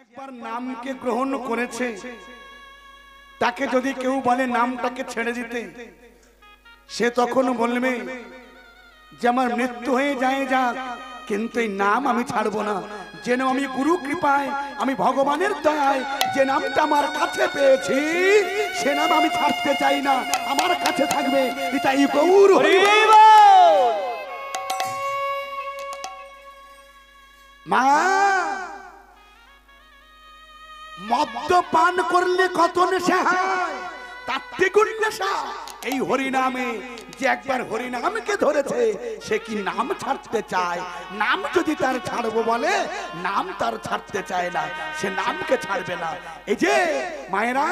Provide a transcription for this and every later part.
একবার নামকে গ্রহণ করেছে তাকে যদি কেউ বলে নামটাকে ছেড়ে দিতে, সে তখন বলবে যে আমার মৃত্যু হয়ে যায় যাক, কিন্তু এই নাম আমি ছাড়বো না। যেন আমি গুরু কৃপায়, আমি ভগবানের দয়ায় যে নামটা আমার কাছে পেয়েছি, সে নাম আমি ছাড়তে চাই না, আমার কাছে থাকবে। তাই গৌর মা। মদ্যপান করলে কত নেশা হয়, তার দ্বিগুণ নেশা এই হরিনামে। যে একবার হরিনামকে ধরেছে সে কি নাম ছাড়তে চায়? নাম যদি তার ছাড়বো বলে, নাম তার ছাড়তে চায় না, সে নামকে ছাড়বে না। এই যে মায়েরা,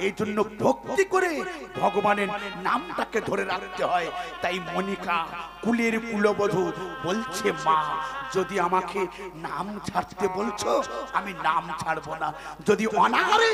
এই জন্য ভক্তি করে ভগবানের নামটাকে ধরে রাখতে হয়। তাই মনিকা কুলের কুলবধূ বলছে, মা যদি আমাকে নাম ছাড়তে বলছো, আমি নাম ছাড়বো না। যদি অনাহারে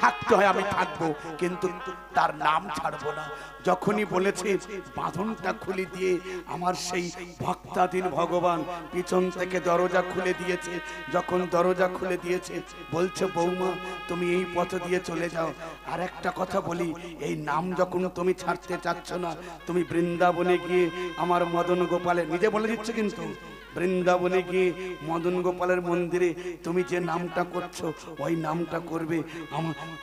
থাকতে হয় আমি থাকবো, কিন্তু তার নাম ছাড়বো না। যখনই বলেছে বাঁধনটা খুলে দিয়ে আমার সেই ভক্তাধীন ভগবান পিছন থেকে দরজা খুলে দিয়েছে। যখন দরজা খুলে দিয়েছে বলছে, বৌমা তুমি এই পথ দিয়ে চলে যাও। আর একটা কথা বলি, এই নাম যখন তুমি ছাড়তে চাচ্ছ না, তুমি বৃন্দাবনে গিয়ে আমার মদন গোপালের, নিজে বলে দিচ্ছে কিন্তু, বৃন্দাবনে গিয়ে মদন গোপালের মন্দিরে তুমি যে নামটা করছো ওই নামটা করবে।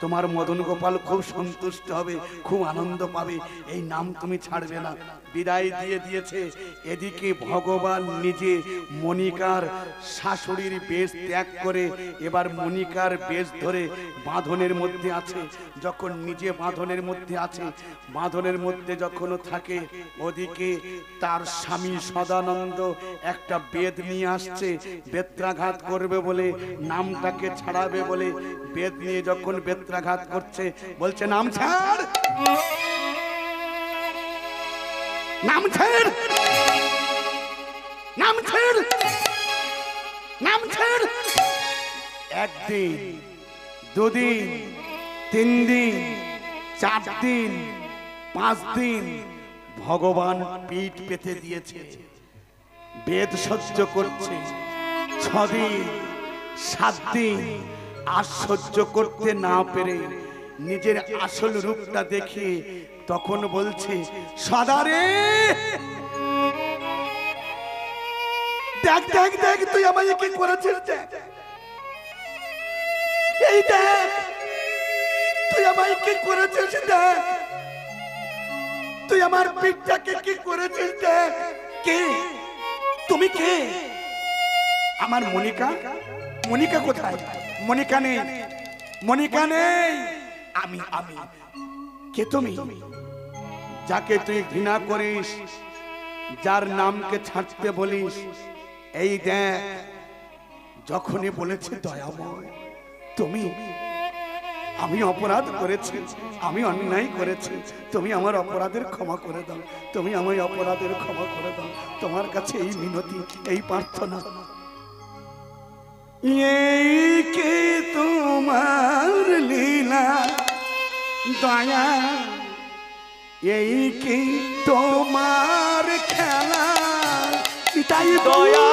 তোমার মদন গোপাল খুব সন্তুষ্ট হবে, খুব আনন্দ পাবে। এই নাম তুমি ছাড়বে না। বিদায় দিয়ে দিয়েছে। এদিকে ভগবান নিজে মনিকার শাশুড়ির বেশ ত্যাগ করে এবার মনিকার বেশ ধরে বাঁধনের মধ্যে আছে। যখন নিজে বাঁধনের মধ্যে আছে, বাঁধনের মধ্যে যখন থাকে, ওদিকে তার স্বামী সদানন্দ একটা বেদ নিয়ে আসছে, বেত্রাঘাত করবে বলে, নামটাকে ছাড়াবে বলে। বেদ নিয়ে যখন বেত্রাঘাত করছে, বলছে নাম ছাড়, নাম ছাড়, নাম ছাড়, নাম ছাড়। একদিন, দুদিন, 3 দিন, 4 দিন, 5 দিন ভগবান পিঠ পেতে দিয়েছে, বেদ সহ্য করছে। 6 দিন, 7 দিন আর সহ্য করতে না পেরে নিজের আসল রূপটা দেখে তখন বলছে, সদারে দেখ দেখ দেখ, তুই আমায় কি করেছিস, দেখ এই দেখ তুই আমায় কি করেছিস, দেখ তুই আমার পিঠটাকে কি করেছিস, দেখ। কে তুমি? কে? আমার মনিকা। মনিকা কোথায়? মনিকা নেই, মনিকা নেই। আমি আমি কে? তুমি যাকে তুই ঘৃণা করিস, যার নামকে ছাড়তে বলিস, এই দেখ। যখনই বলেছে দয়াময় তুমি, আমি অপরাধ করেছি, আমি অন্যায় করেছি, তুমি আমার অপরাধের ক্ষমা করে দাও, তুমি আমার অপরাধের ক্ষমা করে দাও। তোমার কাছে এই মিনতি, এই প্রার্থনা। এই কে তোমার লীলা দয়া, এই কি তোমার খেলা, তাই দয়াময়,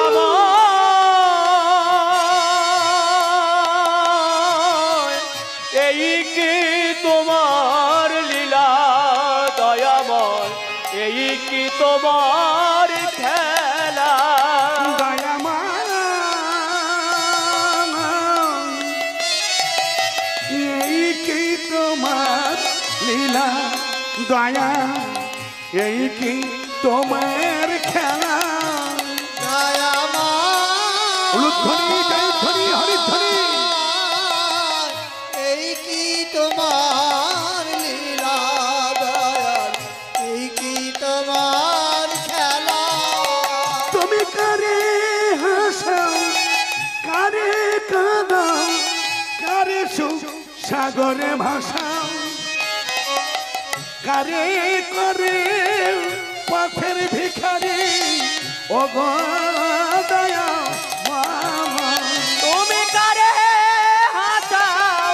এই কি তোমার লীলা দয়াময়, এই কি তোমার খেলা। দয়াময়, এই কি তোমার লীলা দয়া, এই কি তোমার খেলা। উলুধ্বনি, জয়ধ্বনি, হরিধ্বনি। এই কি তোমার লীলা দয়াল, এই কি তোমার খেলা। তুমি কারে হাসাও, কারে কাঁদাও, কারে সুখ সাগরে ভাসাও, কারে করে পথের ভিখারি, ও গো দয়া মামা। তুমি কারে হাসাও,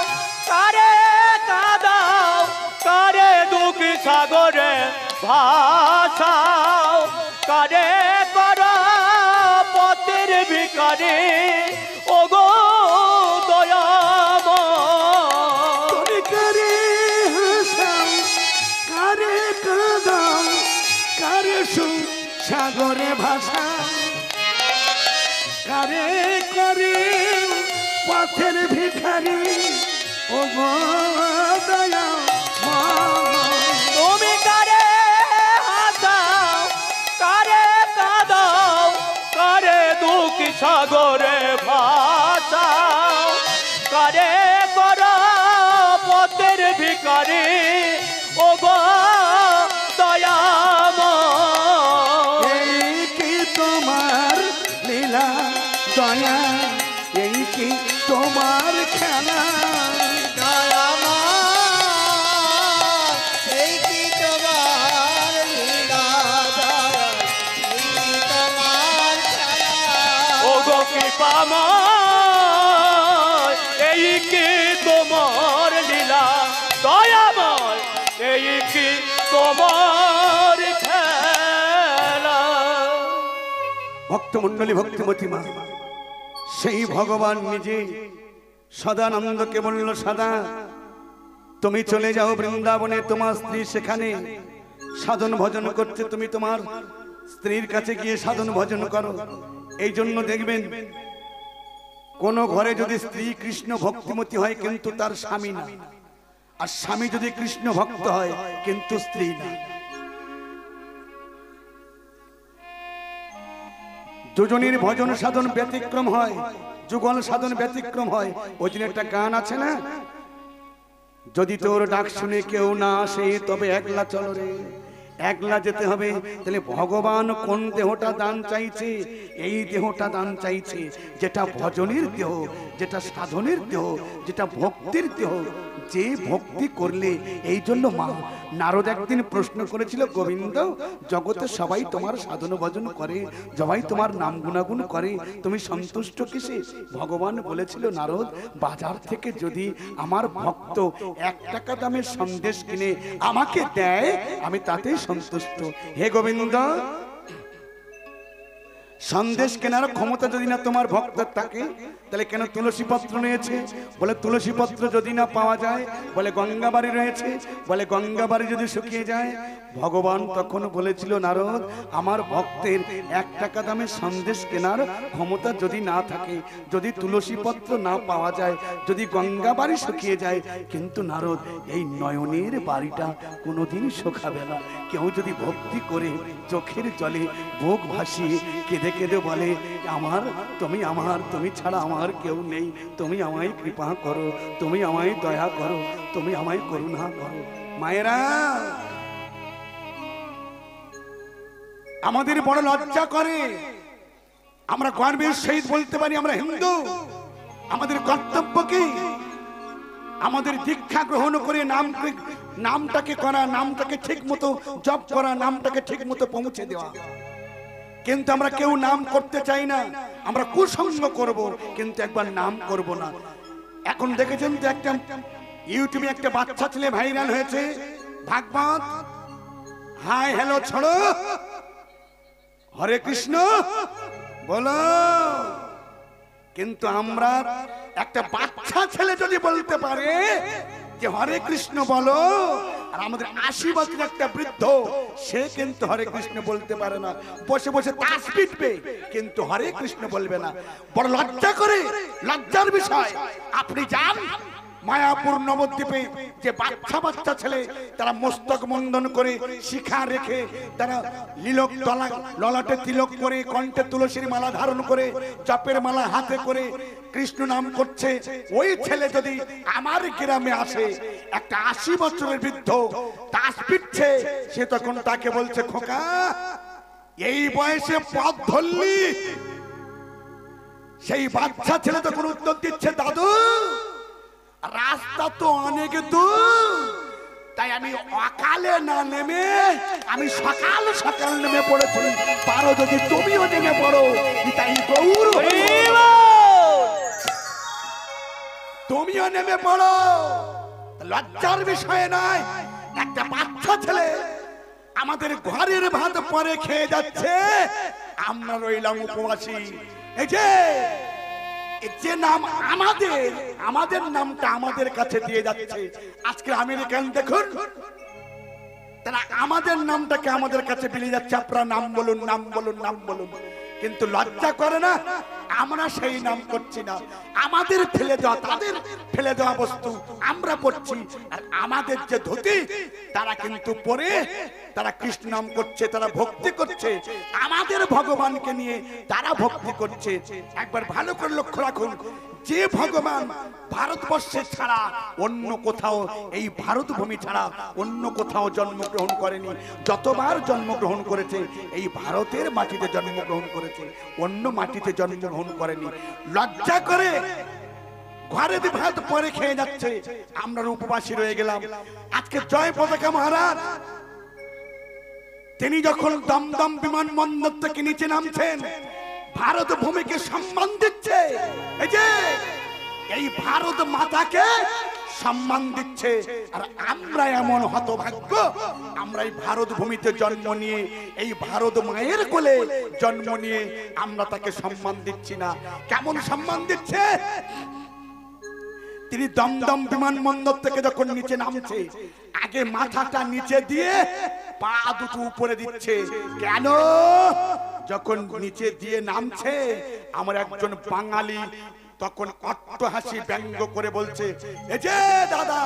কারে কাঁদাও, কারে দুঃখ সাগরে ভাসাও, কারে করো পথের ভিখারি, ও গো দয়া পথের ভিখারি ও গো দয়া তুমি কারে হাসাও কারে কাঁদাও কারে দুঃখ সাগরে ভাসাও কারে করো পথের ভিখারি ও গো দয়াময়। এই কি তোমার লীলা দয়া এই কি তোমার খেলা দয়াময় এই কি তোমার লীলা দয়াল এই কি তোমার খেলা ও গো কৃপাময় এই কি তোমার লীলা দয়াময় এই কি তোমার খেলা। ভক্তমণ্ডলী ভক্তিমতী মা সেই ভগবান নিজে সদানন্দকে বলল সদা তুমি চলে যাও বৃন্দাবনে তোমার স্ত্রী সেখানে সাধন ভজন করছে তুমি তোমার স্ত্রীর কাছে গিয়ে সাধন ভজন করো। এই জন্য দেখবেন কোন ঘরে যদি স্ত্রী কৃষ্ণ ভক্তিমতী হয় কিন্তু তার স্বামী না, আর স্বামী যদি কৃষ্ণ ভক্ত হয় কিন্তু স্ত্রী না, দুজনের ভজন সাধন ব্যতিক্রম হয়, যুগল সাধন ব্যতিক্রম হয়। ওই দিন একটা গান আছে না, যদি তোর ডাক শুনে কেউ না আসে তবে একলা চল রে, একলা যেতে হবে। তাহলে ভগবান কোন দেহটা দান চাইছে? এই দেহটা দান চাইছে যেটা ভজনের দেহ, যেটা সাধনের দেহ, যেটা ভক্তির দেহ, যে ভক্তি করলে। এই জন্য মা নারদ একদিন প্রশ্ন করেছিল, গোবিন্দ জগতে সবাই তোমার সাধন ভজন করে, সবাই তোমার নাম গুণাগুণ করে, তুমি সন্তুষ্ট কিসে? ভগবান বলেছিল, নারদ বাজার থেকে যদি আমার ভক্ত 1 টাকা দামের সন্দেশ কিনে আমাকে দেয় আমি তাতেই সন্তুষ্ট। হে গোবিন্দ, সন্দেশ কেনার ক্ষমতা যদি না তোমার ভক্তের থাকে তাহলে কেন তুলসী পত্র নিয়েছে? বলে তুলসী পত্র যদি না পাওয়া যায়, বলে গঙ্গাবাড়ি রয়েছে, বলে গঙ্গাবাড়ি যদি শুকিয়ে যায়। ভগবান তখন বলেছিল, নারদ আমার ভক্তের 1 টাকা দামের সন্দেশ কেনার ক্ষমতা যদি না থাকে, যদি তুলসী পত্র না পাওয়া যায়, যদি গঙ্গাবাড়ি শুকিয়ে যায়, কিন্তু নারদ এই নয়নের বাড়িটা কোনোদিন শুকাবে না। কেউ যদি ভক্তি করে চোখের জলে বুক ভাসিয়ে কেঁদে কেঁদে বলে, আমার তুমি ছাড়া আমার কেউ নেই, তুমি আমায় কৃপা করো, তুমি আমায় দয়া করো, তুমি আমায় করুণা করো। মায়েরা, আমাদের বড় লজ্জা করে, আমরা গর্বের সহিত বলতে পারি আমরা হিন্দু। আমাদের কর্তব্য কি? আমাদের দীক্ষা গ্রহণ করে নামটাকে করা, নামটাকে ঠিক মতো জপ করা, নামটাকে ঠিক মতো পৌঁছে দেওয়া। কিন্তু আমরা কেউ নাম করতে চাই না, আমরা কুসঙ্গ করব কিন্তু একবার নাম করব না। এখন দেখেছেন তো একটা ইউটিউবে একটা বাচ্চা ছেলে ভাইরাল হয়েছে, ভাগবত হাই হ্যালো ছড়ো হরে কৃষ্ণ বলো। কিন্তু আমরা একটা বাচ্চা ছেলে যদি বলতে পারে যে হরে কৃষ্ণ বলো, আর আমাদের 80 বছরের একটা বৃদ্ধ সে কিন্তু হরে কৃষ্ণ বলতে পারে না, বসে বসে তাস পিটবে কিন্তু হরে কৃষ্ণ বলবে না। বড় লজ্জা করে, লজ্জার বিষয়। আপনি যান মায়াপুর নবদ্বীপে, যে বাচ্চা বাচ্চা ছেলে তারা মস্তক মন্দন করে, শিখা রেখে, তারা লিলক ললাটে তিলক করে, কণ্ঠে তুলসীর মালা ধারণ করে, জপের মালা হাতে করে কৃষ্ণ নাম করছে। ওই ছেলে যদি আমার গ্রামে আসে, একটা 80 বছরের বৃদ্ধ তাস পিটছে, সে তখন তাকে বলছে, খোকা এই বয়সে পথ ধরলি? সেই বাচ্চা ছেলে তখন উত্তর দিচ্ছে, দাদু রাস্তা তো অনেক দূর, তাই আমি অকালে না নেমে আমি সকাল সকাল নেমে পড়েছি, পারো যদি তুমিও নেমে পড়ো। তাই গৌর তুমিও নেমে পড়ো, লজ্জার বিষয় নয়। একটা বাচ্চা ছেলে আমাদের ঘরের ভাত পরে খেয়ে যাচ্ছে, আমরা রইলাম উপবাসী। এই যে নাম আমাদের নামটা আমাদের কাছে দিয়ে যাচ্ছে। আজকে আমেরিকান দেখুন, তারা আমাদের নামটাকে আমাদের কাছে বিলিয়ে যাচ্ছে, আপনারা নাম বলুন, নাম বলুন, নাম বলুন। কিন্তু লজ্জা করে না? আমরা সেই নাম করছি না। আমাদের ফেলে দেওয়া, তাদের ফেলে দেওয়া বস্তু আমরা পড়ছি। আর আমাদের যে ধুতি তারা কিন্তু পরে তারা কৃষ্ণ নাম করছে, তারা ভক্তি করছে, আমাদের ভগবানকে নিয়ে তারা ভক্তি করছে। একবার ভালো করে লক্ষ্য রাখুন, যে ভগবান ভারতবর্ষে ছাড়া অন্য কোথাও, এই ভারত ভূমি ছাড়া অন্য কোথাও জন্মগ্রহণ করেনি, যতবার জন্মগ্রহণ করেছে এই ভারতের মাটিতে জন্মগ্রহণ করেছে, অন্য মাটিতে জন্মগ্রহণ করেনি। লজ্জা করে ঘরে ভাত পরে খেয়ে যাচ্ছে, আমরা উপবাসী রয়ে গেলাম। আজকে জয় পতাকা মহারাজ তিনি যখন দমদম বিমানবন্দর থেকে নিচে নামছেন, ভারত ভূমিকে সম্মান দিচ্ছে। এই যে এই ভারত মাতাকে সম্মান দিচ্ছে। আর আমরা এমন হতভাগ্য, আমরা এই ভারত ভূমিতে জন্ম নিয়ে, এই ভারত মায়ের কোলে জন্ম নিয়ে আমরা তাকে সম্মান দিচ্ছি না। কেমন সম্মান দিচ্ছে? তিনি দমদম বিমানবন্দর থেকে যখন নিচে নামছে, আগে মাথাটা নিচে দিয়ে পা দুটো উপরে দিচ্ছে। কেন? যখন নিচে দিয়ে নামছে, আমার একজন বাঙালি তখন অট্টহাসি ব্যঙ্গ করে বলছে, এই যে দাদা,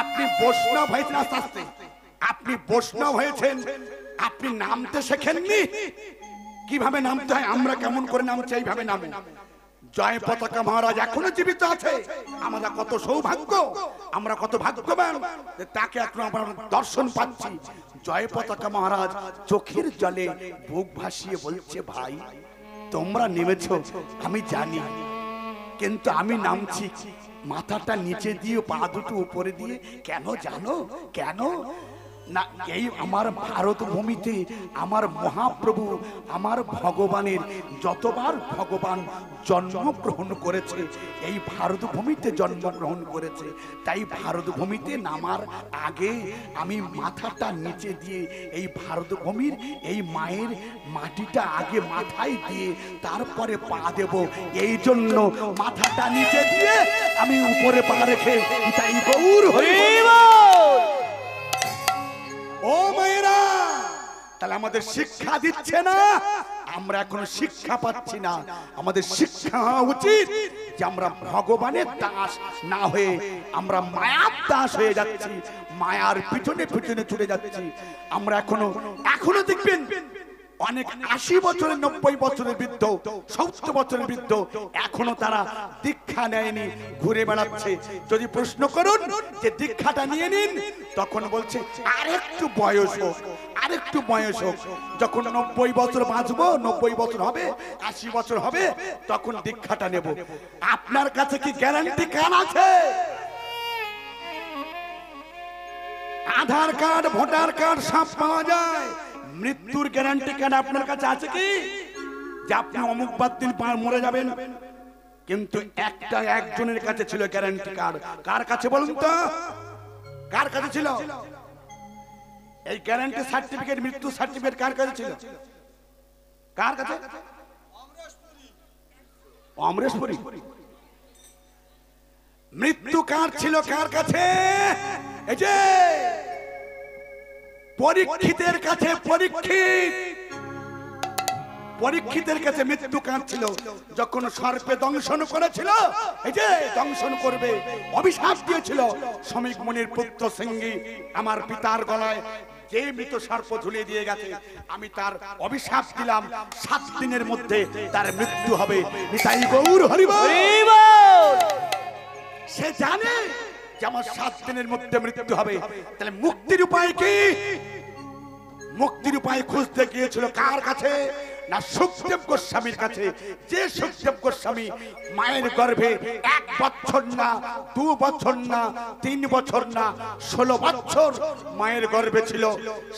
আপনি বৈষ্ণব হয়েছেন, আস্তে আস্তে আপনি বৈষ্ণব হয়েছেন, আপনি নামতে শেখেননি। কিভাবে নামতে হয়, আমরা কেমন করে নামছি এইভাবে নামে। জয় পতাকা মহারাজ এখনো জীবিত আছে। আমরা কত সৌভাগ্য, আমরা কত ভাগ্যবান যে তাকে এখন আমরা দর্শন পাচ্ছি। জয় পতাকা মহারাজ চোখের জলে বুক ভাসিয়ে বলছে, ভাই তোমরা নেমেছ আমি জানি, কিন্তু আমি নামছি মাথাটা নিচে দিয়ে পা দুটো উপরে দিয়ে। কেন জানো? কেন না, এই আমার ভারত ভূমিতে আমার মহাপ্রভু, আমার ভগবানের যতবার ভগবান জন্মগ্রহণ করেছে এই ভারত ভূমিতে জন্মগ্রহণ করেছে। তাই ভারত ভূমিতে নামার আগে আমি মাথাটা নিচে দিয়ে এই ভারত ভূমির এই মায়ের মাটিটা আগে মাথায় দিয়ে তারপরে পা দেব। এই জন্য মাথাটা নিচে দিয়ে আমি উপরে পা রেখে তাই গৌর হরি ও মায়েরা। তাহলে আমাদের শিক্ষা দিচ্ছে না, আমরা এখনো শিক্ষা পাচ্ছি না। আমাদের শিক্ষা হওয়া উচিত যে আমরা ভগবানের দাস না হয়ে আমরা মায়ার দাস হয়ে যাচ্ছি, মায়ার পিছনে পিছনে ছুটে যাচ্ছি। আমরা এখনো দেখবেন অনেক 80 বছরের 90 বছরের বৃদ্ধ, 70 বছরের বৃদ্ধ এখনো তারা দীক্ষা নেয়নি, ঘুরে বেড়াচ্ছে। যদি প্রশ্ন করুন যে দীক্ষাটা নিয়ে নিন, তখন বলছে আরেকটু বয়স হোক, আরেকটু বয়স হোক, যখন 90 বছর বাঁচবো, 90 বছর হবে, 80 বছর হবে, তখন দীক্ষাটা নেব। আপনার কাছে কি গ্যারান্টি কার্ড আছে? আধার কার্ড, ভোটার কার্ড সব পাওয়া যায়। মৃত্যুর গ্যারান্টি কার্ড আপনার কাছে আছে কি যে আপনি অমুক বার দিন মরে যাবেন? কিন্তু একজনের কাছে ছিল গ্যারান্টি কার্ড। কার কাছে বলুন তো? কার কাছে ছিল এই গ্যারান্টি সার্টিফিকেট? মৃত্যু সার্টিফিকেট কার কাছে ছিল? কার কাছে? অমরেশপুরী। মৃত্যু কার্ড ছিল কার কাছে? এই যে পরীক্ষিতের কাছে। পরীক্ষিতের কাছে মৃত্যু কার্ড ছিল। যখন সর্পে দংশন করেছিল, এই যে দংশন করবে, অভিশাপ দিয়েছিল শ্রমিক মুনির পুত্র সিংহী, আমার পিতার গলায় যে মৃত সর্প ঝুলিয়ে দিয়ে গেছে, আমি তার অভিশাপ দিলাম 7 দিনের মধ্যে তার মৃত্যু হবে। নিতাই গৌর হরি বল। সে জানে যে আমার 7 দিনের মধ্যে মৃত্যু হবে। তাহলে মুক্তির উপায় কি? মুক্তির উপায় খুঁজতে গিয়েছিল কার কাছে? না, সুখদেব গোস্বামীর কাছে। যে সুখদেব গোস্বামী মায়ের গর্ভে 1 বছর না, 2 বছর না, 3 বছর না, 16 বছর মায়ের গর্ভে ছিল,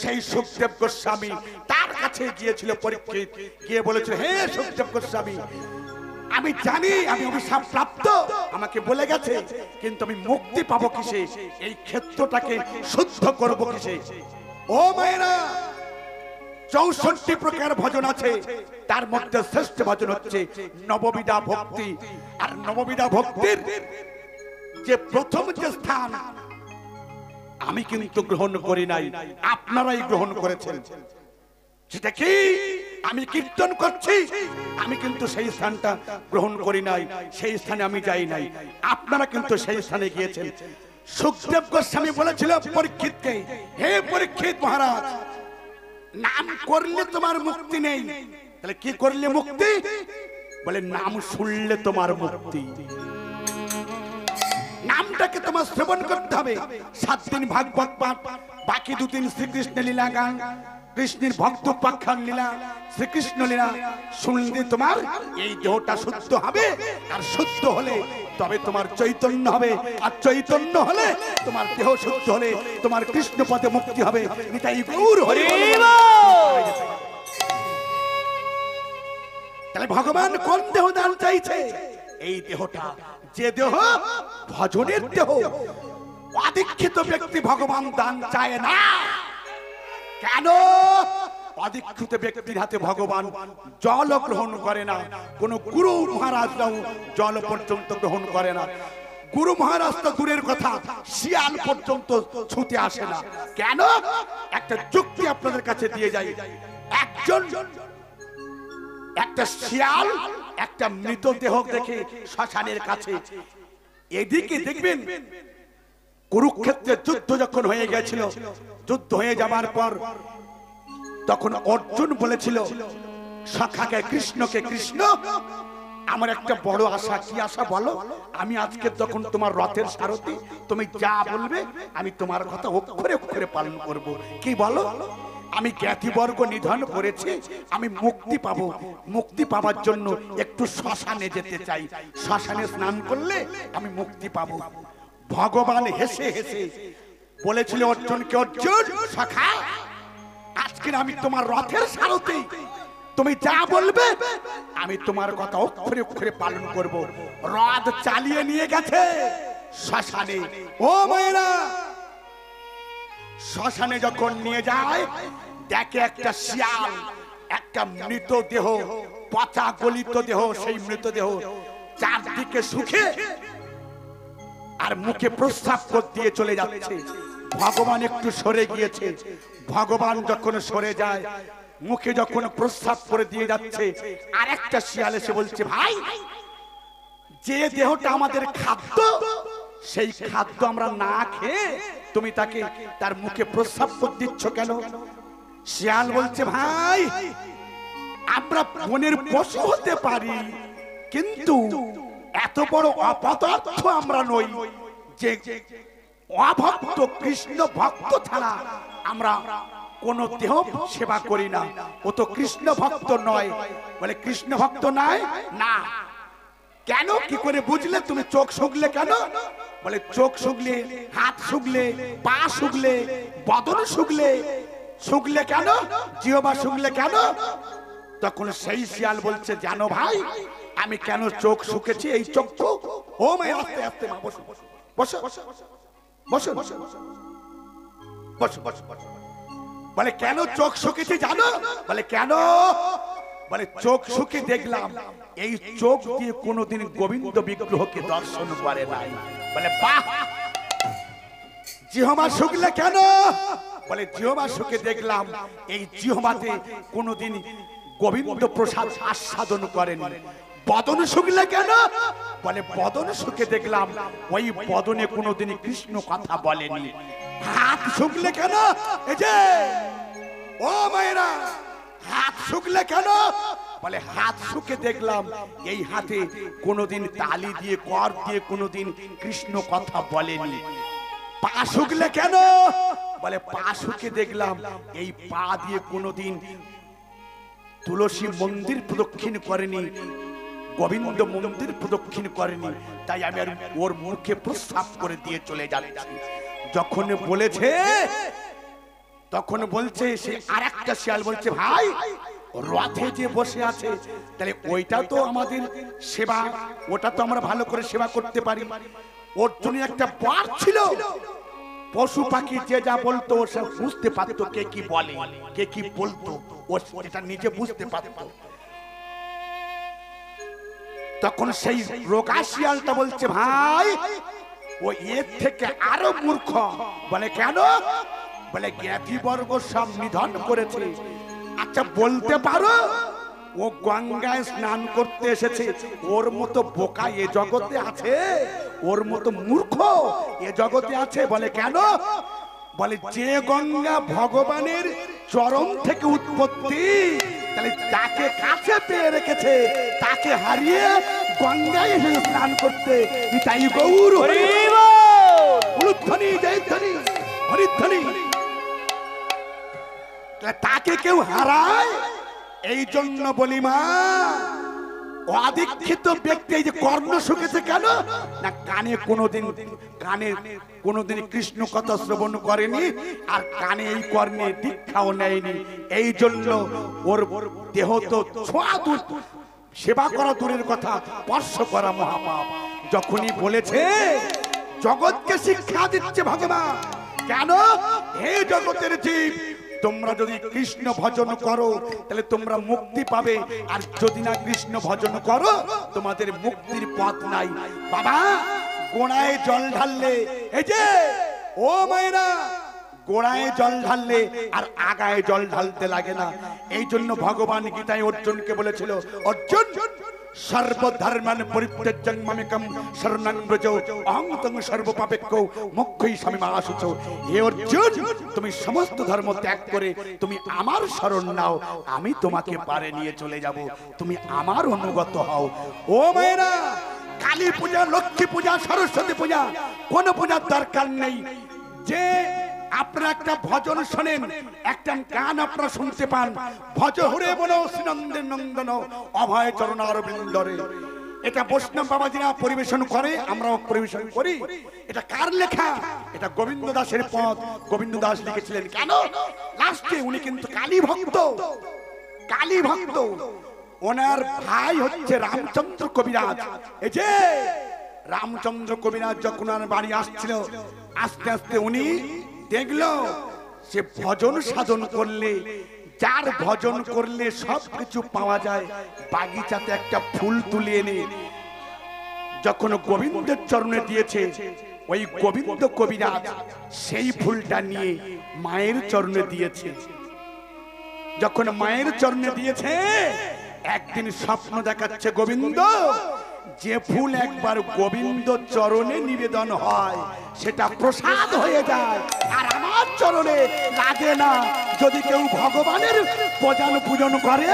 সেই সুখদেব গোস্বামী তার কাছে গিয়েছিল পরীক্ষিত। গিয়ে বলেছিল, হে সুখদেব গোস্বামী, আমি জানি আমি অভিশাপ প্রাপ্ত, আমাকে বলে গেছে, কিন্তু আমি মুক্তি পাবো কিসে? এই ক্ষেত্রটাকে শুদ্ধ করবো কিসে? ও মায়েরা, 64 প্রকার ভজন আছে, তার মধ্যে শ্রেষ্ঠ ভজন হচ্ছে নববিধা ভক্তি। আর নববিধা ভক্তির যে প্রথম যে স্থান আমি কিন্তু গ্রহণ করি নাই, আপনারাই গ্রহণ করেছেন। সেটা কি? আমি কীর্তন করছি, আমি কিন্তু সেই স্থানটা গ্রহণ করি নাই, সেই স্থানে আমি যাই নাই। আপনারা কিন্তু সেই স্থানে গিয়েছেন। সুখদেব গোস্বামী বলেছিল পরীক্ষিতকে, হে পরীক্ষিত মহারাজ, নাম করলে তোমার মুক্তি নেই। তাহলে কি করলে মুক্তি? বলে নাম শুনলে তোমার মুক্তি। নামটাকে তোমার শ্রবণ করতে হবে। 7 দিন ভাগবত পাঠ, বাকি 2 দিন শ্রীকৃষ্ণ লীলা গান, কৃষ্ণের ভক্ত উপাখ্যান লীলা, শ্রীকৃষ্ণ লীলা শুনলে তোমার এই দেহটা শুদ্ধ হবে। আর শুদ্ধ হলে তবে তোমার চৈতন্য হবে। আর চৈতন্য হলে তোমার দেহ শুদ্ধ হলে তোমার কৃষ্ণ পদে মুক্তি হবে। নিতাই গৌর হরি বল। তাহলে ভগবান কোন দেহ দান চাইছে? এই দেহটা, যে দেহ ভজনের দেহ। অদীক্ষিত ব্যক্তি ভগবান দান চায় না। কেন? অদীক্ষিত ব্যক্তির হাতে ভগবান জল গ্রহণ করে না। কোন গুরু মহারাজরাও জল পর্যন্ত গ্রহণ করে না। গুরু মহারাজ তো দূরের কথা, শিয়াল পর্যন্ত ছুটে আসে না। কেন? একটা যুক্তি আপনাদের কাছে দিয়ে যাই। একটা শিয়াল একটা মৃতদেহ দেখে শ্মশানের কাছে, এদিকে দেখবেন কুরুক্ষেত্রের যুদ্ধ যখন হয়ে গেছিল, যুদ্ধ হয়ে যাবার পর তখন অর্জুন বলেছিল সখাকে, কৃষ্ণকে, কৃষ্ণ আমার একটা বড় আশা। কি আশা বলো? আমি আজকে তখন তোমার রথের সারথি, তুমি যা বলবে আমি তোমার কথা অক্ষরে অক্ষরে পালন করব। কি বলো? আমি জ্ঞাতিবর্গ নিধন করেছি, আমি মুক্তি পাবো। মুক্তি পাবার জন্য একটু শ্মশানে যেতে চাই। শ্মশানে স্নান করলে আমি মুক্তি পাবো। ভগবান হেসে হেসে বলেছিল অর্জুনকে, অর্জুন সখা, আজকে আমি তোমার রথের সারথি, তুমি যা বলবে আমি তোমার কথা অক্ষরে অক্ষরে পালন করব। রথ চালিয়ে নিয়ে গেছে শ্মশানে। ও মায়েরা, শ্মশানে যখন নিয়ে যায় দেখে একটা শিয়াল একটা মৃতদেহ, পচা গলিত দেহ, সেই মৃতদেহ চারদিকে শুকে আর মুখে প্রস্রাব করতে দিয়ে চলে যাচ্ছে। ভগবান একটু সরে গিয়েছে। ভগবান যখন সরে যায়, মুখে যখন প্রস্রাব করে দিয়ে যাচ্ছে, আর একটা শিয়াল এসে বলছে, ভাই, যে দেহটা আমাদের খাদ্য, সেই খাদ্য আমরা না খেয়ে তুমি তাকে তার মুখে প্রস্রাব করে দিচ্ছ কেন? শিয়াল বলছে, ভাই, আমরা বনের পশু হতে পারি, কিন্তু এত বড় অপদার্থ আমরা নই যে অভক্ত কৃষ্ণ ভক্ত ছাড়া আমরা কোন দেহ সেবা করি না। ও তো কৃষ্ণ ভক্ত নয়। বলে কৃষ্ণ ভক্ত নয় না? কেন? কি করে বুঝলে? তুমি চোখ শুকলে কেন? বলে চোখ শুকলে, হাত শুকলে, পা শুকলে, বদন শুকলে, শুকলে কেন? জিহ্বা শুকলে কেন? তখন সেই শিয়াল বলছে, জানো ভাই, আমি কেন চোখ শুকেছি? এই চক্ষু। ও মা, আস্তে আস্তে মা, বসো বসো বসো বসো বসো বসো। বলে কেন চোখ শুকেছি জানো? বলে কেন? বলে চোখ শুকে দেখলাম এই চোখ দিয়ে কোনোদিন গোবিন্দ বিগ্রহকে দর্শন করে নাই। বলে বাহ। জিহ্বা শুকলে কেন? বলে জিহ্বা শুকে দেখলাম এই জিহ্বাতে কোনোদিন গোবিন্দ প্রসাদ আস্বাদন করেনি। বদন শুকলে কেন? বলে বদন শুকে দেখলাম ওই বদনে কোনোদিন কৃষ্ণ কথা বলেনি। হাত শুকলে কেন? এই যে, ও মায়েরা, হাত শুকলে কেন? বলে হাত শুকে দেখলাম এই হাতে কোনোদিন তালি দিয়ে, কর দিয়ে কোনোদিন কৃষ্ণ কথা বলেনি। পা শুকলে কেন? বলে পা শুকে দেখলাম এই পা দিয়ে কোনোদিন তুলসী মন্দির প্রদক্ষিণ করেনি, গোবিন্দ মন্দির প্রদক্ষিণ করেনি, তাই আমি আর ওর মুখে প্রস্রাব করে দিয়ে চলে যাচ্ছি। যখন বলেছে তখন বলছে সে আরেকটা শিয়াল বলছে, ভাই, রথে যে বসে আছে তাহলে ওইটা তো আমাদের সেবা, ওটা তো আমরা ভালো করে সেবা করতে পারি। ওর জন্য একটা বার ছিল, পশু পাখি যে যা বলতো ও সব বুঝতে পারতো, কে কি বলে, কে কি বলতো, ও এটা নিজে বুঝতে পারতো। তখন সেই রোগা শিয়ালটা বলছে, ভাই, ও এর থেকে আরো মূর্খ। বলে কেন? বলে জ্ঞাতিবর্গ সব নিধন করেছে, আচ্ছা বলতে পারো ও গঙ্গায় স্নান করতে এসেছে, ওর মতো বোকা এ জগতে আছে? ওর মতো মূর্খ এ জগতে আছে? বলে কেন? বলে যে গঙ্গা ভগবানের চরণ থেকে উৎপত্তি, তাহলে যাকে কাছে পেয়ে রেখেছে তাকে হারিয়ে গঙ্গায় এসে স্নান করতে, তাই গৌর হরিধ্বনি জয়ধ্বনি হরিধ্বনি। তাকে কেউ হারায়? এই জন্য বলি মা, অদীক্ষিত ব্যক্তি এই যে কর্ণ শুকেছে কেন না? কানে কোনোদিন কৃষ্ণ কথা শ্রবণ করেনি, আর কানে এই কর্ণে দীক্ষাও নেয়নি। এই জন্য ওর দেহ তো ছোঁয়া দূর, সেবা করা দূরের কথা, স্পর্শ করা মহাপাপ। যখনই বলেছে জগৎকে শিক্ষা দিচ্ছে ভগবান, কেন? হে জগতের জীব, তোমরা যদি কৃষ্ণ ভজন করো তাহলে তোমরা মুক্তি পাবে, আর যদি না কৃষ্ণ ভজন করো তোমাদের মুক্তির পথ নাই। বাবা গোড়ায় জল ঢাললে, এই যে ও মায়েরা, গোড়ায় জল ঢাললে আর আগায় জল ঢালতে লাগে না। এই জন্য ভগবান গীতায় অর্জুনকে বলেছিল, অর্জুন সর্বধর্মান পরিত্যাজ্যং মামেকং শরণং ব্রজ অহং ত্বং সর্বপাপেক্যো মোক্ষৈ শমিমাশুচ। হে অর্জুন, তুমি সমস্ত ধর্ম ত্যাগ করে তুমি আমার শরণ নাও, আমি তোমাকে পারে নিয়ে চলে যাব, তুমি আমার অনুগত হও। ও মায়েরা, কালী পূজা, লক্ষ্মী পূজা, সরস্বতী পূজা, কোন পূজার দরকার নেই। যে আপনারা একটা ভজন শোনেন, একটা গান আপনারা শুনতে পান, ভজ হরে বলো শ্রীনন্দের নন্দন অভয় চরণার বৃন্দরে, এটা বৈষ্ণব বাবাজিরা পরিবেশন করে, আমরাও পরিবেশন করি। এটা কার লেখা? এটা গোবিন্দ দাসের পদ। গোবিন্দ দাস লিখেছিলেন কেন? লাস্টে উনি কিন্তু কালী ভক্ত, কালী ভক্ত। ওনার ভাই হচ্ছে রামচন্দ্র কবিরাজ। এই যে রামচন্দ্র কবিরাজ যখন ওনার বাড়ি আসছিল, আস্তে আস্তে উনি দেখলো সে ভজন সাধন করলে, যার ভজন করলে সবকিছু পাওয়া যায়, বাগিচাতে একটা ফুল তুলে এনে যখন গোবিন্দের চরণে দিয়েছে, ওই গোবিন্দ কবিরাজ সেই ফুলটা নিয়ে মায়ের চরণে দিয়েছে। যখন মায়ের চরণে দিয়েছে, একদিন স্বপ্ন দেখাচ্ছে গোবিন্দ, যে ফুল একবার গোবিন্দ চরণে নিবেদন হয় সেটা প্রসাদ হয়ে যায়, আর আমার চরণে লাগে না। যদি কেউ ভগবানের পূজন করে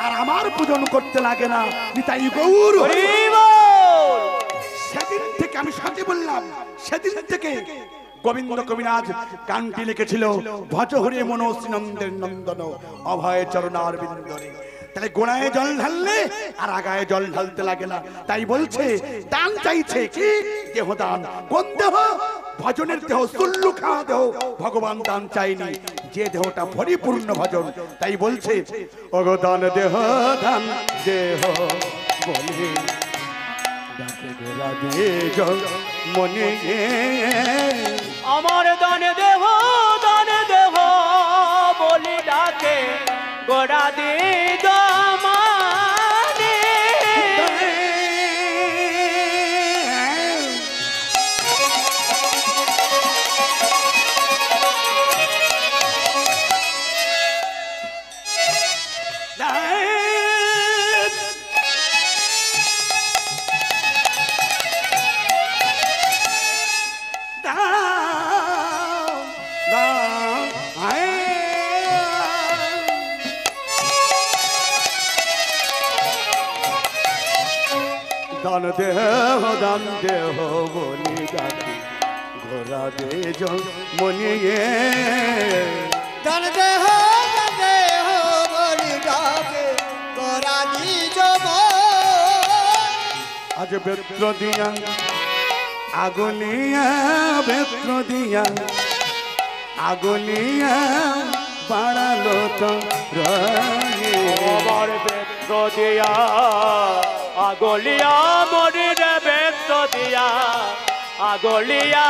আর আমার পূজন করতে লাগে না, নিতাই গৌর হরি বল। সেদিন থেকে আমি সাথে বললাম, সেদিন থেকে গোবিন্দ কবিরাজ গানটি লিখেছিল, ভজ হরে মনো শ্রীনন্দের নন্দন অভয় চরণার বিন্দরে। তাহলে গোড়ায় জল ঢাললে আর আগায় জল ঢালতে লাগে না। তাই বলছে দান চাইছে কি? দেহ দান। কোন দেহ? ভজনের দেহ, সুল্লু খাওয়া দেহ ভগবান দান চাইনি, যে দেহটা পরিপূর্ণ ভজন। তাই বলছে ওগো দান দেহ, দান দেহ বলে ডাকে গোলা দিয়ে জল মনে, আমার দান দেহ বলি ডাকে গোড়া দিয়ে জমানে। দান দেহ বলি ডাকি ঘোরা দে জল মনে, দান দেহ বলি ডাকে গোরা দি জমা। আজ বেত্র দিয়া আগলিয়া, বেত্র দিয়া আগলিয়া বাড়ালো তো আমার বেত্র দিয়া আগলিয়া, মরির বেত্র দিয়া আগলিয়া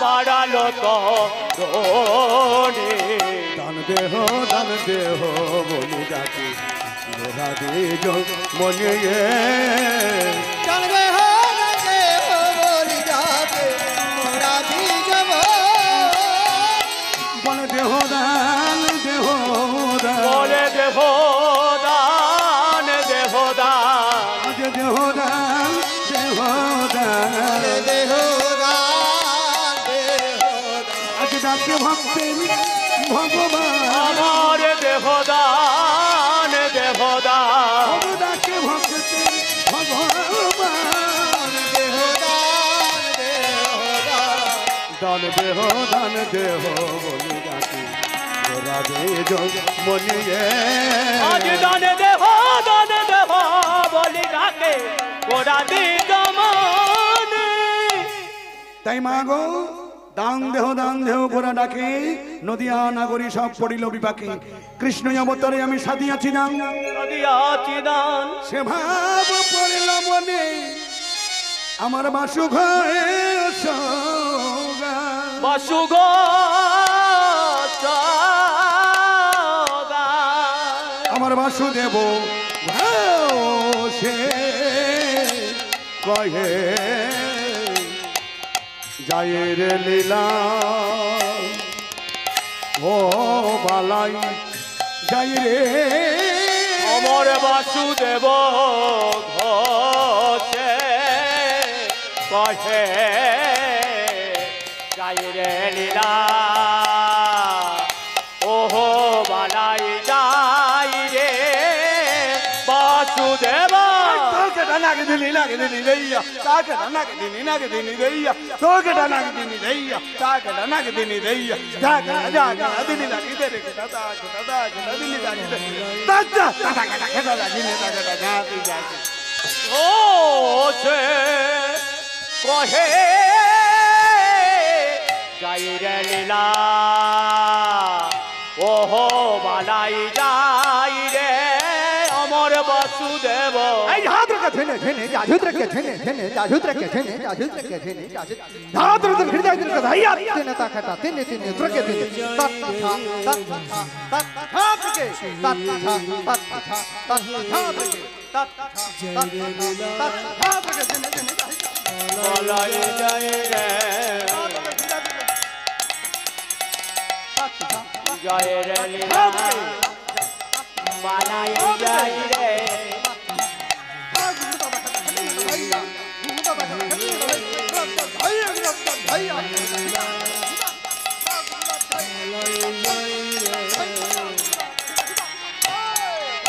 বাড়ালো তো দান দেহ বলি ডাকি গোরা দে জল মনে, দান দেহ বলি ডাকে গোরা দি জমা। বলে দেহ দান দেহদান দেহদান দেহদান দেহদান আজ ডাকে ভক্তের ভগবান আমার দেহদান দেহদান আজ ডাকে ভক্তের ভগবান দেহদান দেহদান দান দেহ দান দেহ বলি ডাকে রাধে যোগ মনিয়ে আজ দান দেহ বলি ডাকে গোরা দিগ মনে তাই মা গো দান দেহ গোরা ডাকে নদিয়া নাগরী সব পড়িল বিপাকে কৃষ্ণ অবতারে আমি সাধিয়াছি দান দিয়াছি দান সে ভাব পড়িল মনে আমার বাসু ঘরে বাসুগ আমার বাসুদেব সে কহে যায় রে লীলা ও বালাই যাই রে অমর বাসুদেব ঘোষে কহে যাই রে লীলা ওহো বালাই যাই রে বাসুদেব তোকে ডানাকে দিনি নাকে দিনি দেইয়া তাকে ডানাকে দিনি নাকে দিনি দেইয়া তোকে ডানাকে দিনি দেইয়া তাকে ডানাকে দিনি দেইয়া জাগা জাগা দিনি নাকে দেরে কে দাদা দিনি নাকে দে দাদা তাকে ডাকে দাদা দিনি নাকে দাদা তুই যাকে ঘোষে কহে যাই রে লীলা ওহো বালাই যাই রে অমর বাসুদেব এই হাত রেখে ছেনে ছেনে জাজুত রেখে ছেনে ছেনে জাজুত রেখে ছেনে জাজুত রেখে ছেনে জাজুত হাত রেখে হৃদয় রেখে ধাইয়া তেনে তাকাটা তেনে তেনে ত্রকে তেনে তত তত তত হাত রেখে তত তত তত হাত রেখে তত তত হাত রেখে ছেনে ছেনে বালাই যাই রে জয় রে লীলা বালাই যাই রে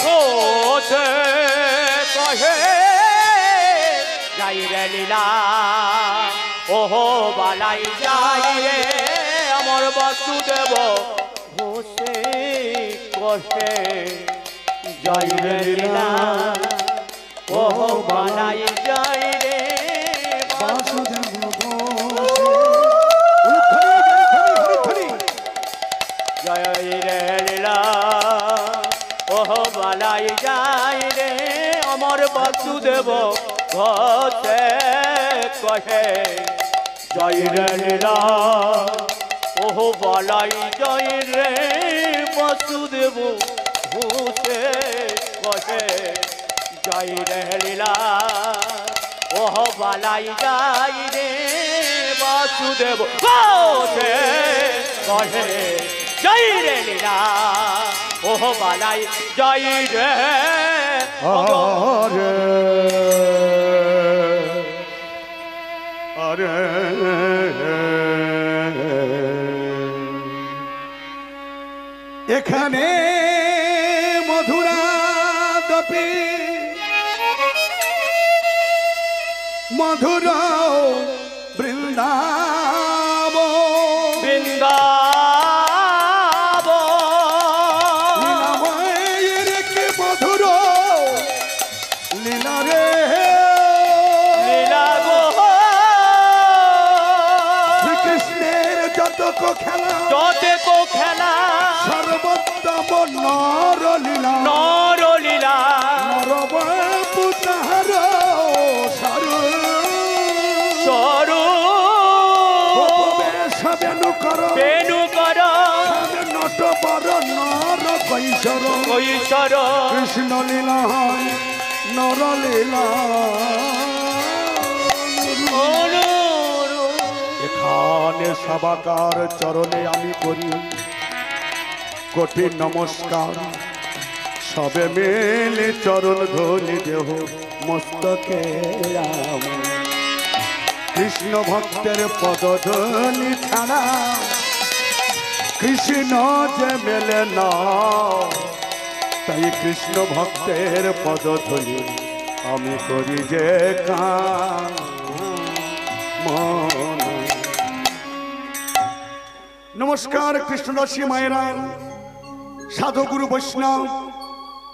ঘোষে কহে যাই রে লীলা ওহো বালাই যাই রে অমর বাসুদেব ঘোষে কহে জয় রে লীলা ওহো বালাই যাই রে বাসুদেব জয় রে লীলা ওহো বালাই যাই রে অমর বাসুদেব ঘোষে কহে জয় রে লীলা ওহো বালাই জয় রে বাসুদেব ঘোষে কহে জয় রে লীলা ওহো বালাই যাই রে বাসুদেব ঘোষে কহে জয় রে লীলা ওহো বালাই জয় রে আরে আরে এখানে মধুরা দপি মধুর বৃন্দাব বৃন্দাব লীলাময়ের কি মধুর লীলা রে লীলা গো শ্রীকৃষ্ণের যত খেলা যতে কো খেলা সর্বোত্তম নর লীলা নর লীলা নরবাবু তাহার সরু বেনু কর বেনু কর নট বর নর কৈশোর কৈশোর কৃষ্ণ লীলা নর লীলা এখানে সবাকার চরণে আমি করি কোটি নমস্কার সবে মেলে চরণ ধরি দেহ মস্তকে রাম। কৃষ্ণ ভক্তের পদধূলি ছাড়া কৃষ্ণ যে মেলে না, তাই কৃষ্ণ ভক্তের পদধূলি আমি করি যে কামনা। নমস্কার কৃষ্ণদাসী মায়েরা, সাধুগুরু বৈষ্ণব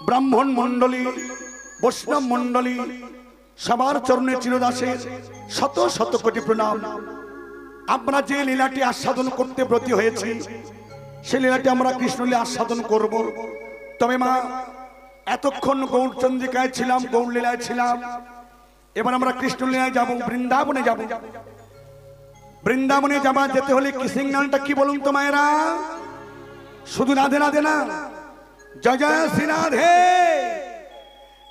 ব্রাহ্মণ মণ্ডলী, বৈষ্ণব মণ্ডলী, সবার চরণে চিরদাসের শত শত কোটি প্রণাম। আমরা যে লীলাটি আস্বাদন করতে ব্রতী হয়েছি, সেই লীলাটি আমরা কৃষ্ণলীলা আস্বাদন করব। তবে মা, এতক্ষণ গৌরচন্দ্রিকায় ছিলাম, গৌরলীলায় ছিলাম, এবার আমরা কৃষ্ণলীলায় যাব, বৃন্দাবনে যাব। বৃন্দাবনে যাবা যেতে হলে কি সিগন্যালটা কি বলুন তো মায়েরা? শুধু রাধে রাধে না, জয় জয় শ্রী রাধে।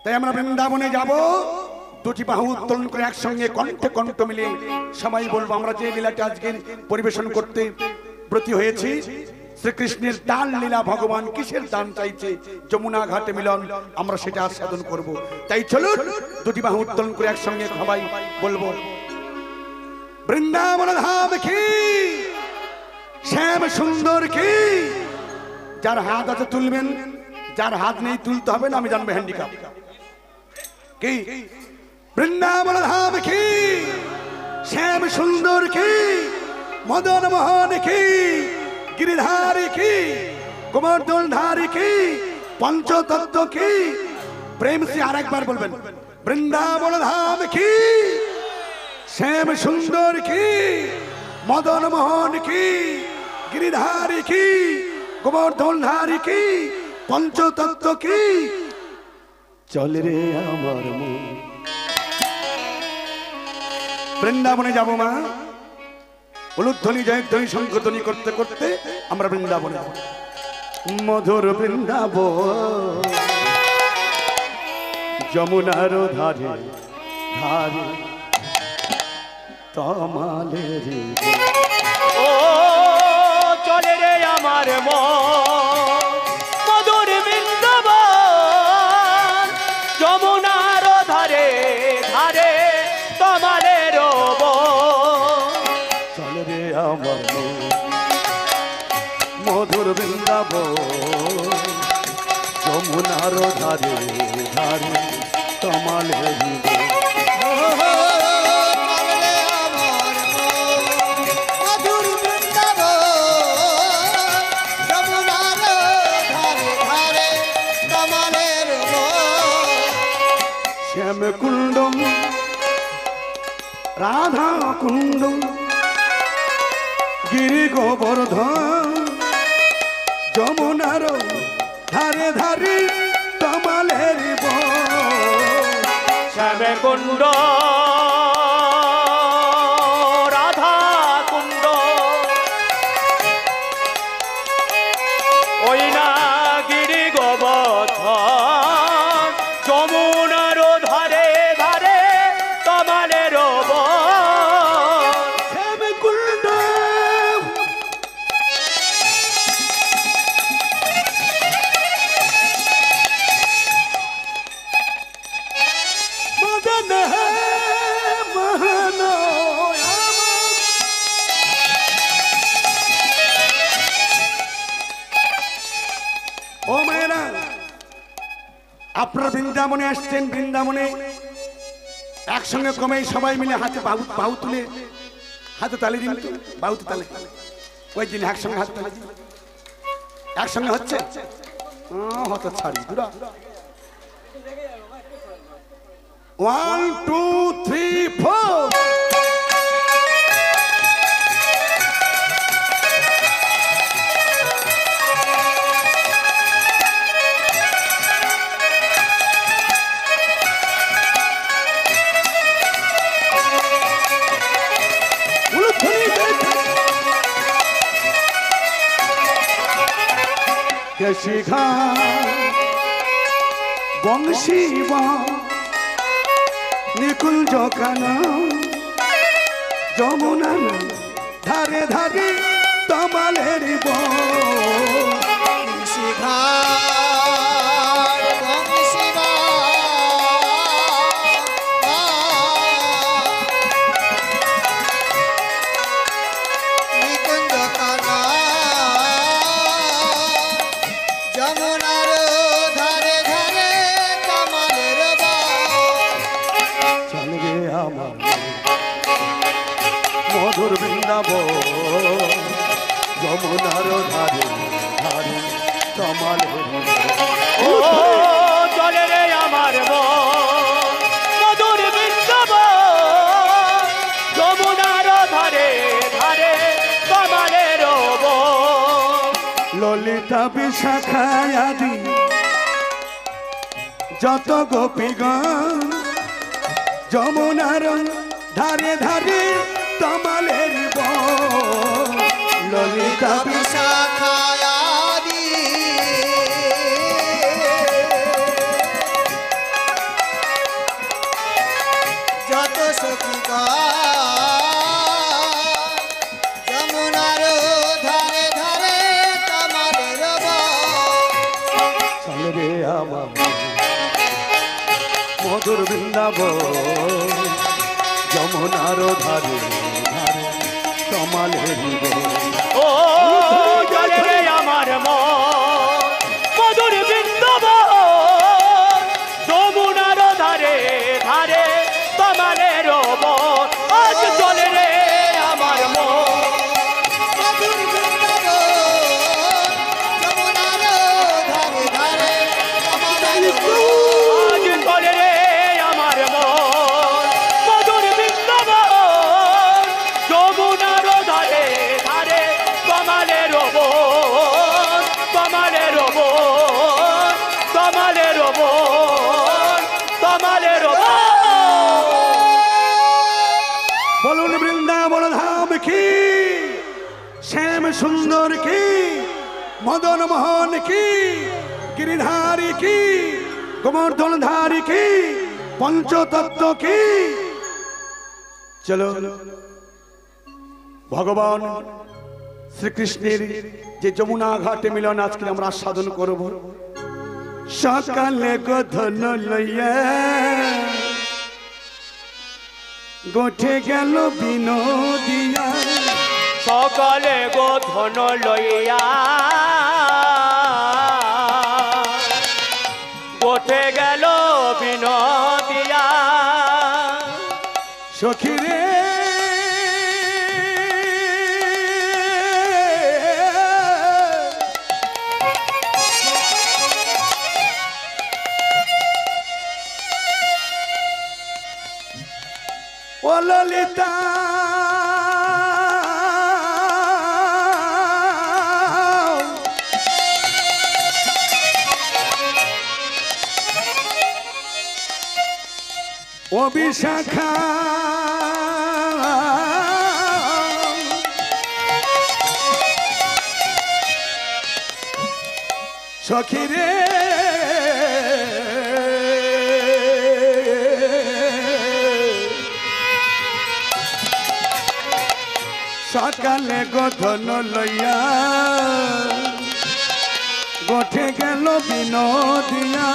তাই আমরা বৃন্দাবনে যাব, দুটি বাহু উত্তোলন করে একসঙ্গে কণ্ঠে কণ্ঠ মিলিয়ে সবাই বলবো আমরা যে লীলাটি আজকে পরিবেশন করতে ব্রতী হয়েছি, শ্রীকৃষ্ণের দান লীলা। ভগবান কিসের দান চাইছে? যমুনা ঘাটে মিলন, আমরা সেটা আস্বাদন করব। তাই চলুন দুটি বাহু উত্তোলন করে একসঙ্গে সবাই বলবো বৃন্দাবন ধাম কি, শ্যাম সুন্দর কি। যার হাত আছে তুলবেন, যার হাত নেই তুলতে হবে না, আমি জানবো হ্যান্ডিক্যাপ কি। বৃন্দাবন ধাম কি, শ্যাম সুন্দর কি, মদন মোহন কি, গিরিধারী কি, গোবর্ধন ধারী কি, পঞ্চতত্ত্ব কি। প্রেম সে আরেকবার বলবেন, বৃন্দাবন ধাম কি, শ্যাম সুন্দর কি, মদন মোহন কি, গিরিধারী কি, গোবর্ধন ধারী কি, পঞ্চতত্ত্ব কি। চল রে আমার মন। বৃন্দাবনে যাব মা, উলুধ্বনি জয়ধ্বনি শঙ্খধ্বনি করতে করতে আমরা বৃন্দাবনে যাব। মধুর বৃন্দাবন যমুনার ধারে ধারে তমালের। ও চলে রে আমার মন, মধুর বৃন্দাবন যমুনার ধারে ধারে তমালের বন। চলে রে আমার মন, মধুর বৃন্দাবন যমুনার ধারে ধারে তমালের বন। শ্যাম কুণ্ড রাধা কুণ্ড গিরি গোবর্ধন যমুনার ধারে ধারে তমালের বন। শ্যাম কুণ্ড রাধা কুণ্ড, ওই না গিরি গোবর্ধন যমুনার ধারে ধারে তমালের বন। শ্যাম কুণ্ড মদন মোহন। ও মায়েরা, আপনারা বৃন্দাবনে আসছেন, বৃন্দাবনে একসঙ্গে কমে সবাই মিলে হাতে বাহু বাহু তুলে হাতে তালি দিন তো, বাহুতে তালে ওই দিন একসঙ্গে হাতে তালি দিন। একসঙ্গে হচ্ছে হতো ছাড়ি দুরা। 1 2 3 4। কেশি ঘাট বংশী নিকুঞ্জ কানা যমুনার ধারে ধারে তমালের বন। ললিতা বিশাখায়াদি যত গোপীগণ যমুনার ধারে ধারে তমালের বন। ললিতা বিশাখায়াদি যত সখীগণ যমুনার ধারে ধারে তমালের বন। চলে রে আমার মধুর বৃন্দাবন যমুনার ধারে ধারে তমালের বন। ও চলে রে আমার মন মধুর বৃন্দাবন যমুনার ধারে ধারে তমালের বন। আজ চলে রে আমার মন মধুর বৃন্দাবন যমুনার ধারে ধারে তমালের বন। আজ চলে রে আমার মন মধুর বৃন্দাবন যমুনার ধারে ধারে তমালের বন। তমালের বন তমালের বন তমালের বন। বলুন বৃন্দাবন ধাম কি, শ্যাম সুন্দর কি, মদন মোহন কি, গিরিধারী কি, গোবর্ধনধারী কি, পঞ্চতত্ত্ব কি। চলো ভগবান শ্রীকৃষ্ণের যে যমুনা ঘাটে মিলন আজকে আমরা আস্বাদন করব। সকালে গোধন লইয়া গোঠে গেল বিনোদিয়া। সকালে গোধন লইয়া গোঠে গেল বিনোদিয়া। সখী রে ও ললিতা ও বিশাখা সখী রে সকালে গোধন লইয়া গোঠে গেল বিনোদিয়া।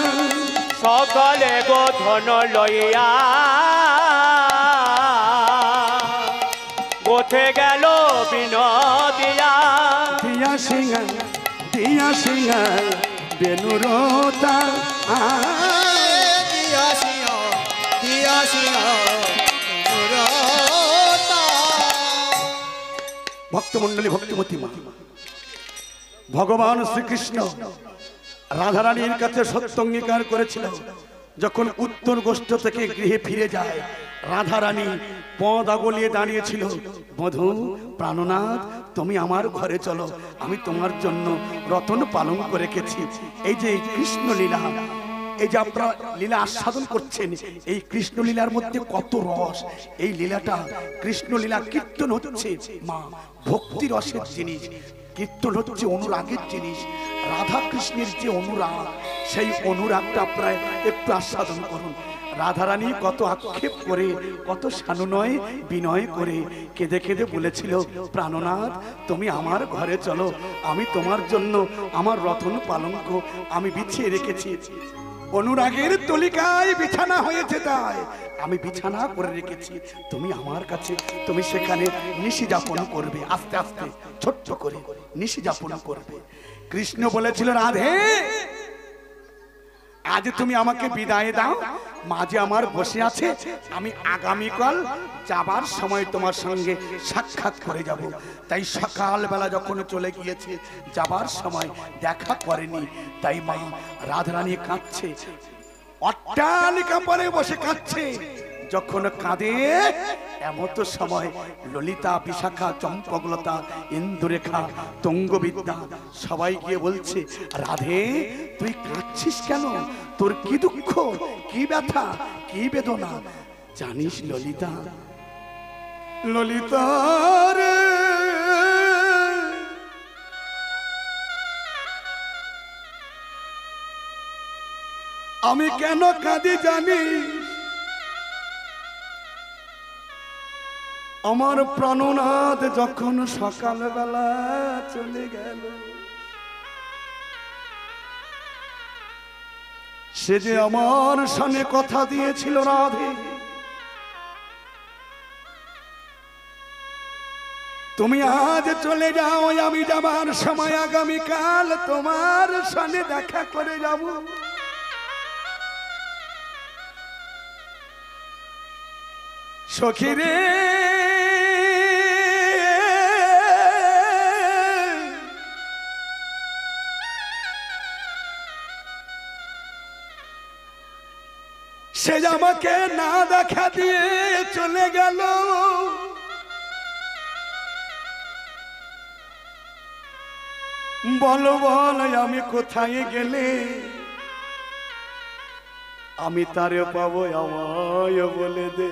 সকালে গোধন লইয়া গোঠে গেল বিনোদিয়া। দিয়া সিংহা বেনুরতা দিয়া সিংহ দিয়া সিংহ নুরতা। ভক্তমন্ডলী ভক্তিমতী মা ভগবান শ্রীকৃষ্ণ রাধারানীর কাছে সত্য অঙ্গীকার করেছিল। যখন উত্তর গোষ্ঠ থেকে গৃহে ফিরে যায় রাধারানী পদ আগলিয়ে দাঁড়িয়েছিল, বধূ প্রাণনাথ তুমি আমার ঘরে চলো, আমি তোমার জন্য রতন পালন করে রেখেছি। এই যে কৃষ্ণ লীলা, এই যে আপনারা লীলা আস্বাদন করছেন, এই কৃষ্ণ লীলার মধ্যে কত রস। এই লীলাটা কৃষ্ণ লীলা কীর্তন হচ্ছে মা ভক্তি রসের জিনিস, কীর্তন হচ্ছে অনুরাগের জিনিস। রাধা কৃষ্ণের যে অনুরাগ, সেই অনুরাগটা আপনারা একটু আস্বাদন করুন। রাধারানী কত আক্ষেপ করে, কত সানুনয় বিনয় করে কেঁদে কেঁদে বলেছিল, প্রাণনাথ তুমি আমার ঘরে চলো, আমি তোমার জন্য আমার রতন পালঙ্ক আমি বিছিয়ে রেখেছি। অনুরাগের তলিকায় বিছানা হয়েছে, তাই আমি বিছানা করে রেখেছি, তুমি আমার কাছে, তুমি সেখানে নিশি যাপন করবে, আস্তে আস্তে ছোট্ট করে নিশি যাপন করবে। কৃষ্ণ বলেছিল, রাধে আজ তুমি আমাকে বিদায় দাও, মাঝে আমার বসে আছে, আমি আগামীকাল যাবার সময় তোমার সঙ্গে সাক্ষাৎ করে যাব। তাই সকালবেলা যখন চলে গিয়েছে, যাবার সময় দেখা করেনি। তাই মা রাধারানী কাঁদছে, অট্টালিকা পরে বসে কাঁদছে। যখন কাঁদে এমত সময় ললিতা, বিশাখা, চম্পকলতা, ইন্দুরেখা, তঙ্গবিদ্যা সবাই গিয়ে বলছে, রাধে তুই কাঁদছিস কেন? তোর কি দুঃখ, কি ব্যথা, কি বেদনা? জানিস ললিতা, ললিতা রে, আমি কেন কাঁদি জানিস? আমার প্রাণনাথ যখন সকালবেলা চলে গেল, সে যে আমার সঙ্গে কথা দিয়েছিল, রাধে তুমি আজ চলে যাও, আমি যাবার সময় আগামীকাল তোমার সঙ্গে দেখা করে যাব। সখী রে, সে আমাকে না দেখা দিয়ে চলে গেল। বলো বল আমি কোথায় গেলে আমি তারে পাবো, আমায় বলে দে।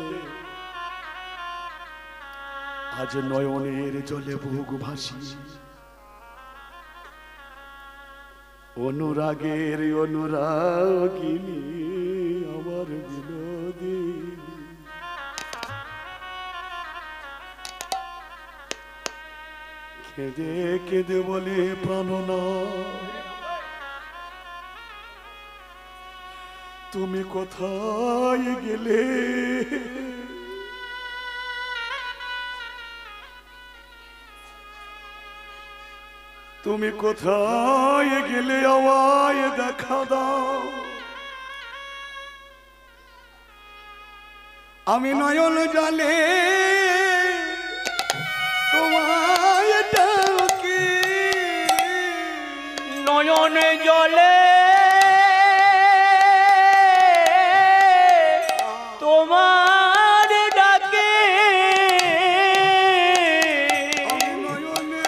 আজ নয়নের জলে বুক ভাসি, অনুরাগের অনুরাগিনী আমার বিনোদী। কেঁদে কেঁদে বলে প্রাণনা, তুমি কোথায় গেলে? তুমি কোথায় গেলে? আমায় দেখা দাও। আমি নয়ন জলে তোমায় ডাকি, নয়ন জলে তোমার ডাকে, আমি নয়নের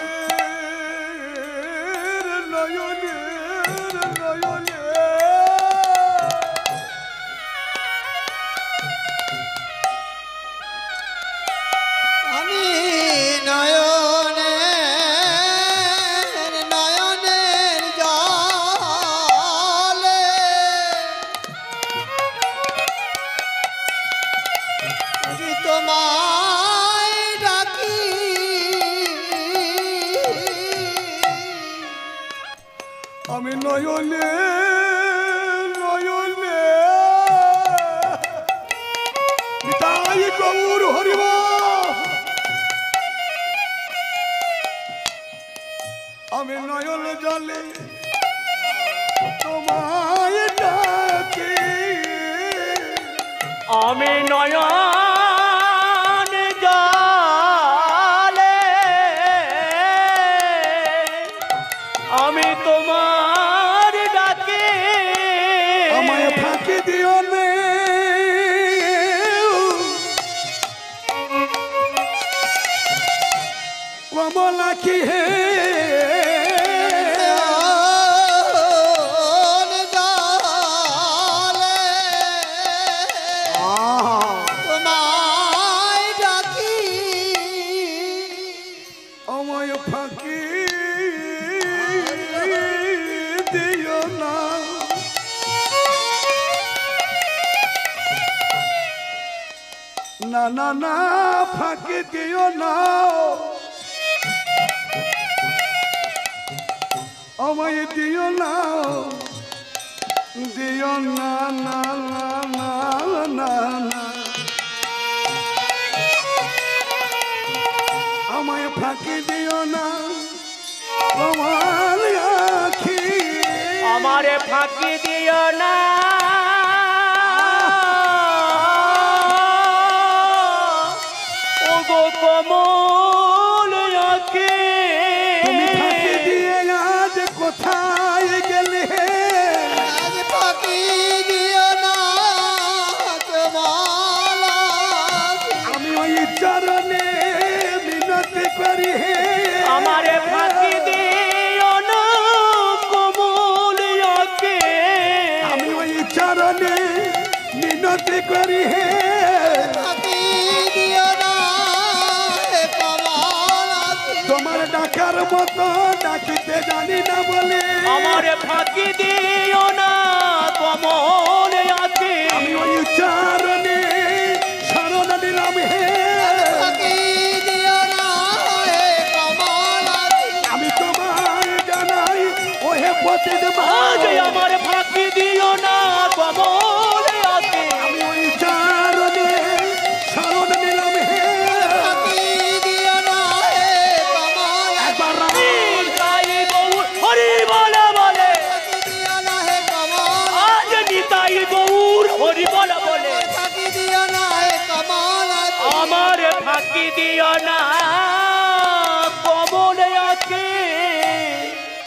নয়নের নয়নে আমি নয়নের নয়নের জলে আমি তোমায় ডাকি। আমি নয়নে নয়নে নিতাই গৌর হরিব। আমি নয়ন জলে তোমায় ডাকি, আমি নয়ন জলে আমি তোমার ডাকে, আমায় ফাঁকি দিও নে, কমলা কি হে তোমায় ডাকি। আমায় ফাঁকি দিও না, না না না ফাঁকি দিও না, আমায় দিও না, দিও না না না না না না, আমায় ফাঁকি দিও না, তোমার আখি আমারে ফাঁকি দিও না, ও গো কমল আঁখি, তুমি ফাঁকি দিয়ে আজ কোথায় গেলে? আজ ফাঁকি দিও না তোমার। আমি ওই তোমার ডাকার মতো ডাকিতে জানি না বলে আমার ফাঁকি দিও না কমল